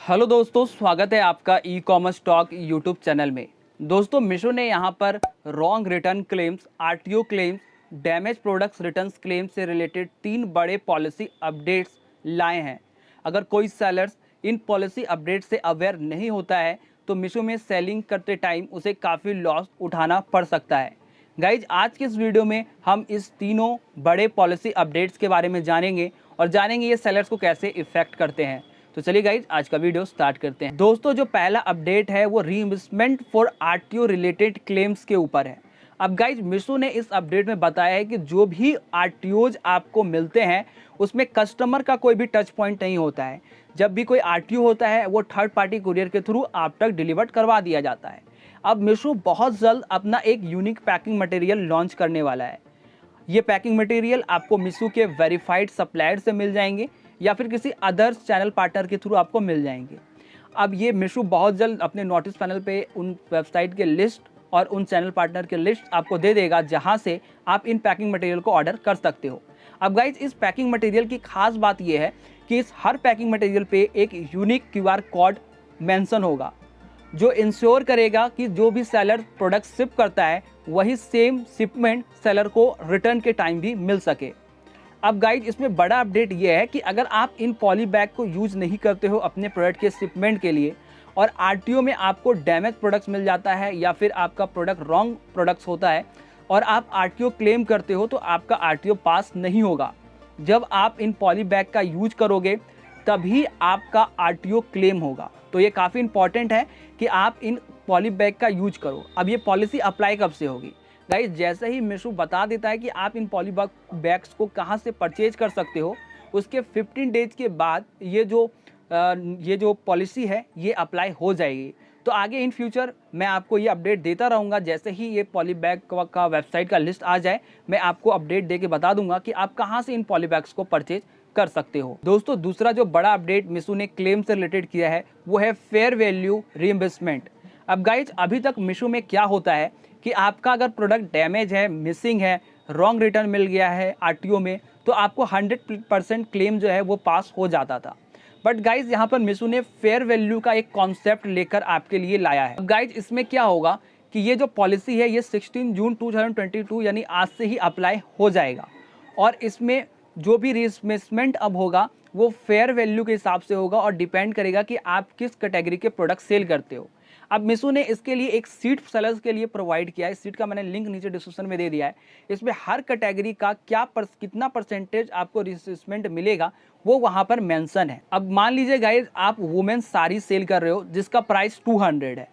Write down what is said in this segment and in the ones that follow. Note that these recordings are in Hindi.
हेलो दोस्तों, स्वागत है आपका e commerce talk YouTube channel में। दोस्तों, मीशो ने यहाँ पर wrong return claims, RTO claims, damage products returns claim से रिलेटेड 3 बड़े पॉलिसी अपडेट्स लाए हैं। अगर कोई सेलर्स इन पॉलिसी अपडेट से अवेयर नहीं होता है तो मीशो में सेलिंग करते टाइम उसे काफ़ी लॉस उठाना पड़ सकता है। गाइज, आज के इस वीडियो में हम इस तीनों बड़े पॉलिसी अपडेट्स के बारे में जानेंगे और जानेंगे ये सेलर्स को कैसे इफेक्ट करते हैं। तो चलिए गाइज, आज का वीडियो स्टार्ट करते हैं। दोस्तों, जो पहला अपडेट है वो reimbursement for RTO related claims के ऊपर है। अब गाइज, मीशो ने इस अपडेट में बताया है कि जो भी आरटीओज आपको मिलते हैं उसमें कस्टमर का कोई भी टच पॉइंट नहीं होता है। जब भी कोई आरटीओ होता है वो थर्ड पार्टी कुरियर के थ्रू आप तक डिलीवर करवा दिया जाता है। अब मीशो बहुत जल्द अपना एक यूनिक पैकिंग मटेरियल लॉन्च करने वाला है। ये पैकिंग मटेरियल आपको मीशो के वेरीफाइड सप्लायर से मिल जाएंगे या फिर किसी अदर्स चैनल पार्टनर के थ्रू आपको मिल जाएंगे। अब ये मीशो बहुत जल्द अपने नोटिस पैनल पे उन वेबसाइट के लिस्ट और उन चैनल पार्टनर के लिस्ट आपको दे देगा जहां से आप इन पैकिंग मटेरियल को ऑर्डर कर सकते हो। अब गाइज, इस पैकिंग मटेरियल की खास बात यह है कि इस हर पैकिंग मटेरियल पे एक यूनिक क्यूआर कोड मेंशन होगा जो इंश्योर करेगा कि जो भी सेलर प्रोडक्ट शिप करता है वही सेम शिपमेंट सेलर को रिटर्न के टाइम भी मिल सके। अब गाइज, इसमें बड़ा अपडेट ये है कि अगर आप इन पॉली बैग को यूज नहीं करते हो अपने प्रोडक्ट के शिपमेंट के लिए और आरटीओ में आपको डैमेज प्रोडक्ट्स मिल जाता है या फिर आपका प्रोडक्ट रॉन्ग प्रोडक्ट्स होता है और आप आरटीओ क्लेम करते हो तो आपका आरटीओ पास नहीं होगा। जब आप इन पॉली बैग का यूज करोगे तभी आपका आरटीओ क्लेम होगा। तो ये काफ़ी इंपॉर्टेंट है कि आप इन पॉली बैग का यूज करो। अब ये पॉलिसी अप्लाई कब से होगी? गाइस, जैसे ही मीशो बता देता है कि आप इन पॉली बैग्स को कहाँ से परचेज कर सकते हो, उसके 15 डेज के बाद ये जो पॉलिसी है ये अप्लाई हो जाएगी। तो आगे इन फ्यूचर मैं आपको ये अपडेट देता रहूँगा। जैसे ही ये पॉली बैग का वेबसाइट का लिस्ट आ जाए मैं आपको अपडेट दे के बता दूंगा कि आप कहाँ से इन पॉली बैग्स को परचेज कर सकते हो। दोस्तों, दूसरा जो बड़ा अपडेट मीशो ने क्लेम से रिलेटेड किया है वो है फेयर वैल्यू रीइंबर्समेंट। अब गाइज, अभी तक मीशो में क्या होता है कि आपका अगर प्रोडक्ट डैमेज है, मिसिंग है, रॉन्ग रिटर्न मिल गया है आरटीओ में तो आपको 100% क्लेम जो है वो पास हो जाता था। बट गाइज, यहाँ पर मीशो ने फेयर वैल्यू का एक कॉन्सेप्ट लेकर आपके लिए लाया है। गाइज, इसमें क्या होगा कि ये जो पॉलिसी है ये 16 जून 2022 यानी आज से ही अप्लाई हो जाएगा और इसमें जो भी रीइंबर्समेंट अब होगा वो फेयर वैल्यू के हिसाब से होगा और डिपेंड करेगा कि आप किस कैटेगरी के प्रोडक्ट सेल करते हो। अब मीशो ने इसके लिए एक सीट सेलर्स के लिए प्रोवाइड किया है। सीट का मैंने लिंक नीचे डिस्क्रिप्शन में दे दिया है। इसमें हर कैटेगरी का कितना परसेंटेज आपको रिइंबर्समेंट मिलेगा वो वहाँ पर मेंशन है। अब मान लीजिए गाइज, आप वुमेन्स साड़ी सेल कर रहे हो जिसका प्राइस 200 है।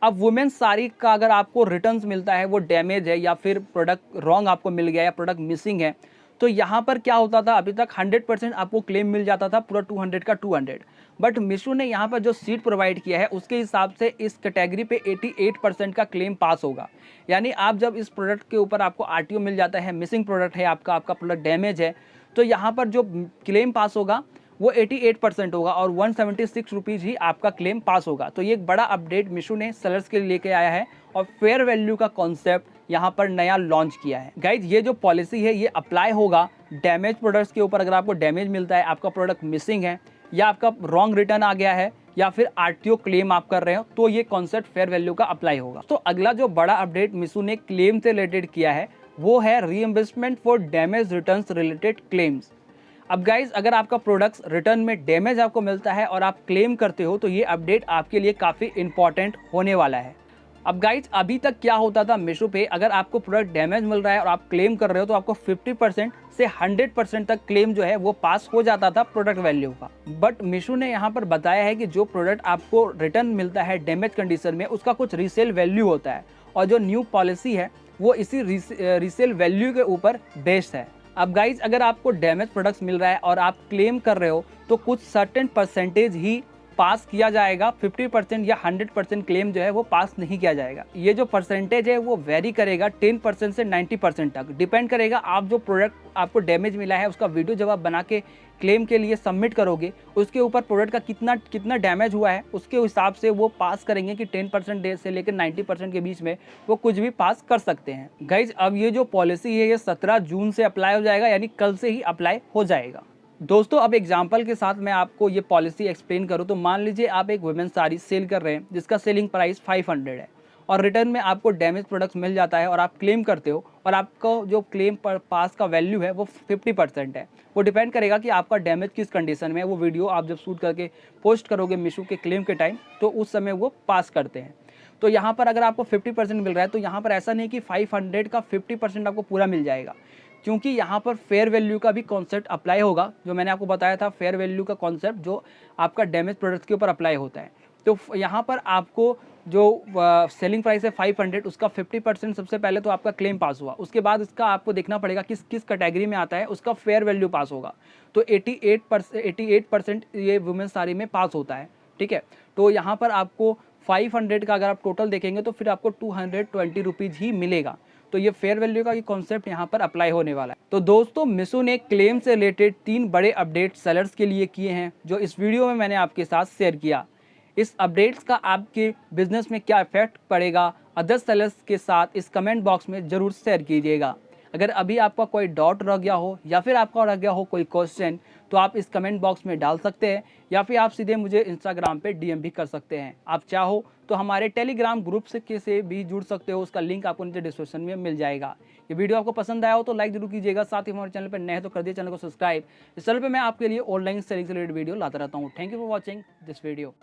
अब वुमेन्स साड़ी का अगर आपको रिटर्न्स मिलता है, वो डैमेज है या फिर प्रोडक्ट रॉन्ग आपको मिल गया या प्रोडक्ट मिसिंग है, तो यहाँ पर क्या होता था, अभी तक 100% आपको क्लेम मिल जाता था, पूरा 200 का 200। बट मीशो ने यहाँ पर जो सीट प्रोवाइड किया है उसके हिसाब से इस कैटेगरी पे 88% का क्लेम पास होगा। यानी आप जब इस प्रोडक्ट के ऊपर आपको आरटीओ मिल जाता है, मिसिंग प्रोडक्ट है आपका प्रोडक्ट डैमेज है, तो यहाँ पर जो क्लेम पास होगा वो 88% होगा और 176 रुपीज़ ही आपका क्लेम पास होगा। तो ये एक बड़ा अपडेट मीशो ने सेलर्स के लिए लेके आया है और फेयर वैल्यू का कॉन्सेप्ट यहाँ पर नया लॉन्च किया है। गाइज, ये जो पॉलिसी है ये अप्लाई होगा डैमेज प्रोडक्ट्स के ऊपर। अगर आपको डैमेज मिलता है, आपका प्रोडक्ट मिसिंग है या आपका रॉन्ग रिटर्न आ गया है या फिर आरटीओ क्लेम आप कर रहे हो तो ये कॉन्सेप्ट फेयर वैल्यू का अप्लाई होगा। तो अगला जो बड़ा अपडेट मीशो ने क्लेम से रिलेटेड किया है वो है reimbursement for damage returns related claims. अब गाइज, अगर आपका प्रोडक्ट्स रिटर्न में डैमेज आपको मिलता है और आप क्लेम करते हो तो ये अपडेट आपके लिए काफ़ी इंपॉर्टेंट होने वाला है। अब गाइज, अभी तक क्या होता था मीशो पे, अगर आपको प्रोडक्ट डैमेज मिल रहा है और आप क्लेम कर रहे हो तो आपको 50% से 100% तक क्लेम जो है वो पास हो जाता था प्रोडक्ट वैल्यू का। बट मीशो ने यहाँ पर बताया है कि जो प्रोडक्ट आपको रिटर्न मिलता है डैमेज कंडीशन में उसका कुछ रीसेल वैल्यू होता है और जो न्यू पॉलिसी है वो इसी रीसेल वैल्यू के ऊपर बेस्ड है। अब गाइज, अगर आपको डैमेज प्रोडक्ट्स मिल रहा है और आप क्लेम कर रहे हो तो कुछ सर्टेन परसेंटेज ही पास किया जाएगा। 50% या 100% क्लेम जो है वो पास नहीं किया जाएगा। ये जो परसेंटेज है वो वेरी करेगा 10% से 90% तक, डिपेंड करेगा आप जो प्रोडक्ट आपको डैमेज मिला है उसका वीडियो जब आप बना के क्लेम के लिए सबमिट करोगे उसके ऊपर प्रोडक्ट का कितना डैमेज हुआ है उसके हिसाब से वो पास करेंगे कि 10% से लेकर 90% के बीच में वो कुछ भी पास कर सकते हैं। गाइज, अब ये जो पॉलिसी है ये 17 जून से अप्लाई हो जाएगा, यानी कल से ही अप्लाई हो जाएगा। दोस्तों अब एग्जांपल के साथ मैं आपको ये पॉलिसी एक्सप्लेन करूँ तो मान लीजिए आप एक वुमेन साड़ी सेल कर रहे हैं जिसका सेलिंग प्राइस 500 है और रिटर्न में आपको डैमेज प्रोडक्ट्स मिल जाता है और आप क्लेम करते हो और आपका जो क्लेम पर पास का वैल्यू है वो 50% है। वो डिपेंड करेगा कि आपका डैमेज किस कंडीशन में है। वो वीडियो आप जब शूट करके पोस्ट करोगे मीशो के क्लेम के टाइम तो उस समय वो पास करते हैं। तो यहाँ पर अगर आपको 50% मिल रहा है तो यहाँ पर ऐसा नहीं कि 500 का 50% आपको पूरा मिल जाएगा, क्योंकि यहाँ पर फेयर वैल्यू का भी कॉन्सेप्ट अप्लाई होगा। जो मैंने आपको बताया था फेयर वैल्यू का कॉन्सेप्ट जो आपका डैमेज प्रोडक्ट के ऊपर अप्लाई होता है। तो यहाँ पर आपको जो सेलिंग प्राइस है 500 उसका 50% सबसे पहले तो आपका क्लेम पास हुआ, उसके बाद इसका आपको देखना पड़ेगा किस किस कैटेगरी में आता है, उसका फेयर वैल्यू पास होगा। तो 88% ये वुमेन साड़ी में पास होता है, ठीक है। तो यहाँ पर आपको 500 का अगर आप टोटल देखेंगे तो फिर आपको 220 रुपीज़ ही मिलेगा। तो ये फेयर वैल्यू का ये कॉन्सेप्ट यहाँ पर अप्लाई होने वाला है। तो दोस्तों मीशो ने क्लेम से रिलेटेड 3 बड़े अपडेट सेलर्स के लिए किए हैं जो इस वीडियो में मैंने आपके साथ शेयर किया। इस अपडेट्स का आपके बिजनेस में क्या इफेक्ट पड़ेगा अदर सेलर्स के साथ इस कमेंट बॉक्स में ज़रूर शेयर कीजिएगा। अगर अभी आपका कोई डाउट रह गया हो या फिर आपका रह गया हो कोई क्वेश्चन तो आप इस कमेंट बॉक्स में डाल सकते हैं या फिर आप सीधे मुझे इंस्टाग्राम पे डीएम भी कर सकते हैं। आप चाहो तो हमारे टेलीग्राम ग्रुप से भी जुड़ सकते हो, उसका लिंक आपको नीचे डिस्क्रिप्शन में मिल जाएगा। ये वीडियो आपको पसंद आया हो तो लाइक जरूर कीजिएगा, साथ ही हमारे चैनल पर नए हैं तो कर दिए चैनल को सब्सक्राइब। इस चैनल पर मैं आपके लिए ऑनलाइन सेलिंग से रिलेटेड वीडियो लाता रहता हूँ। Thank you for watching this video.